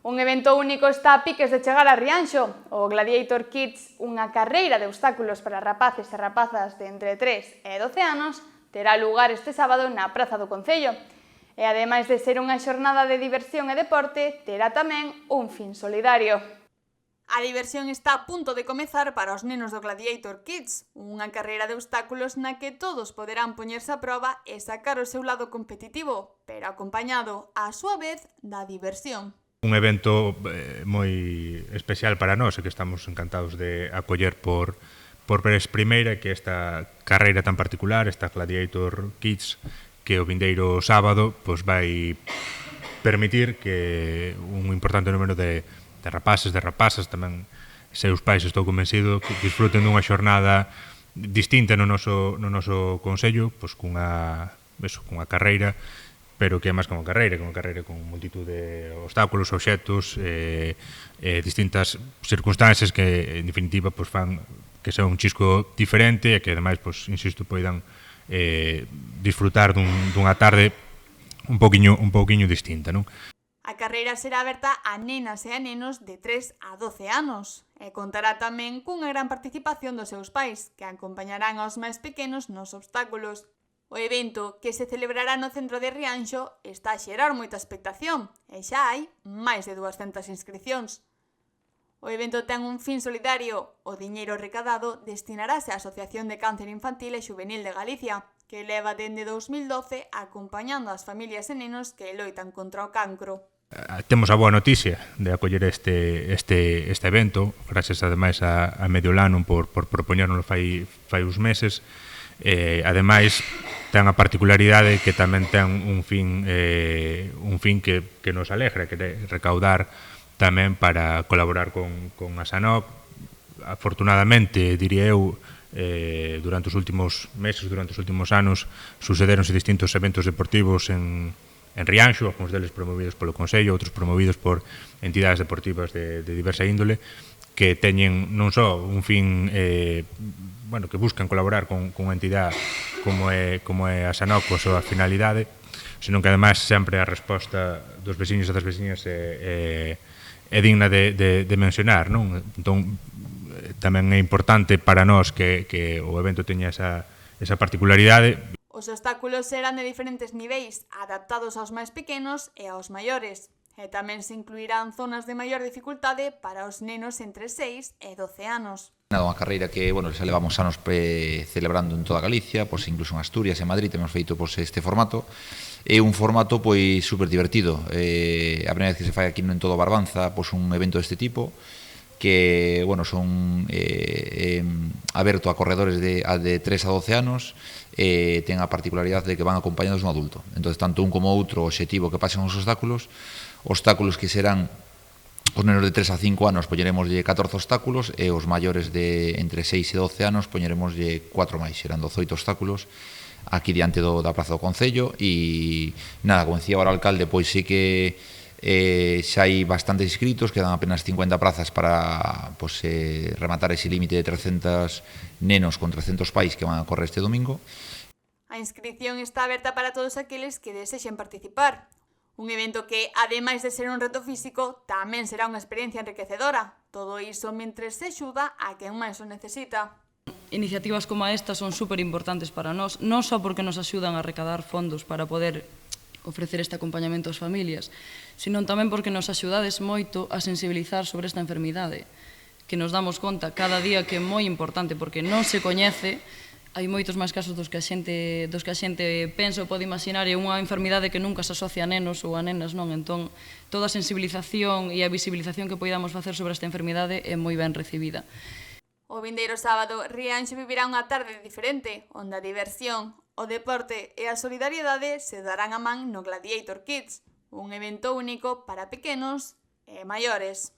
Un evento único está a piques de chegar a Rianxo. O Gladiator Kids, unha carreira de obstáculos para rapaces e rapazas de entre 3 e 12 anos, terá lugar este sábado na Praza do Concello. E ademais de ser unha xornada de diversión e deporte, terá tamén un fin solidario. A diversión está a punto de comezar para os nenos do Gladiator Kids, unha carreira de obstáculos na que todos poderán poñerse a proba e sacar o seu lado competitivo, pero acompañado, á súa vez, da diversión. Un evento moi especial para nós e que estamos encantados de acoller por vez primeira, que esta carreira tan particular, esta Gladiator Kids, que o vindeiro sábado pois vai permitir que un importante número de rapaces, de rapazas, tamén seus pais, estou convencido, que disfruten dunha xornada distinta no noso concello, pois cunha carreira, pero que é máis que unha carreira con multitud de obstáculos, obxectos, distintas circunstancias que, en definitiva, pois fan que sea un chisco diferente e que, ademais, pois, insisto, poidan disfrutar dunha tarde un poquinho distinta, non? A carreira será aberta a nenas e a nenos de 3 a 12 anos e contará tamén cunha gran participación dos seus pais, que acompañarán aos máis pequenos nos obstáculos. O evento, que se celebrará no centro de Rianxo, está a xerar moita expectación e xa hai máis de 200 inscricións. O evento ten un fin solidario. O diñeiro recadado destinarase á Asociación de Cáncer Infantil e Xuvenil de Galicia, que leva dende 2012 acompañando as familias e nenos que loitan contra o cancro. Temos a boa noticia de acoller este evento, gracias ademais a Mediolanum por propoñérnoslo fai uns meses. Ademais, ten a particularidade que tamén ten un fin que nos alegra, que é recaudar tamén para colaborar con a SANOC. Afortunadamente, diría eu, durante os últimos meses, durante os últimos anos, sucederonse distintos eventos deportivos en Rianxo, algúns deles promovidos polo Concello, outros promovidos por entidades deportivas de diversa índole, que teñen non só un fin que buscan colaborar con unha entidade como é a SANOC coa súa finalidade, senón que ademais sempre a resposta dos veciños e das veciñas é digna de mencionar, non? Entón, tamén é importante para nós que o evento teña esa particularidade. Os obstáculos serán de diferentes niveis, adaptados aos máis pequenos e aos maiores. E tamén se incluirán zonas de maior dificultade para os nenos entre 6 e 12 anos. Unha carreira que, xa levamos anos celebrando en toda Galicia, incluso en Asturias e Madrid temos feito este formato. É un formato super divertido. A primeira vez que se fai aquí en todo Barbanza, un evento deste tipo, que son aberto a corredores de 3 a 12 anos, ten a particularidade de que van acompañados dun adulto. Entón, tanto un como outro, o obxectivo que pasen os obstáculos que serán os nenos de 3 a 5 anos poñeremoslle 14 obstáculos e os maiores de entre 6 e 12 anos poñeremoslle 4 máis, serán 18 obstáculos aquí diante da Praza do Concello. E nada, como decía ahora o alcalde, pois sí que xa hai bastantes inscritos, quedan apenas 50 prazas para rematar ese límite de 300 nenos con 300 pais que van a correr este domingo. A inscrición está aberta para todos aqueles que desexen participar. Un evento que, ademais de ser un reto físico, tamén será unha experiencia enriquecedora. Todo iso mentres se axuda a quen máis o necesita. Iniciativas como esta son super importantes para nós, non só porque nos axudan a recadar fondos para poder ofrecer este acompañamento ás familias, senón tamén porque nos axudades moito a sensibilizar sobre esta enfermidade, que nos damos conta cada día que é moi importante porque non se coñece. Hai moitos máis casos dos que a xente pensa ou pode imaginar, é unha enfermidade que nunca se asocia a nenos ou a nenas, non? Entón, toda a sensibilización e a visibilización que poidamos facer sobre esta enfermidade é moi ben recibida. O vindeiro sábado, Rianxo vivirá unha tarde diferente, onde a diversión, o deporte e a solidariedade se darán a man no Gladiator Kids, un evento único para pequenos e maiores.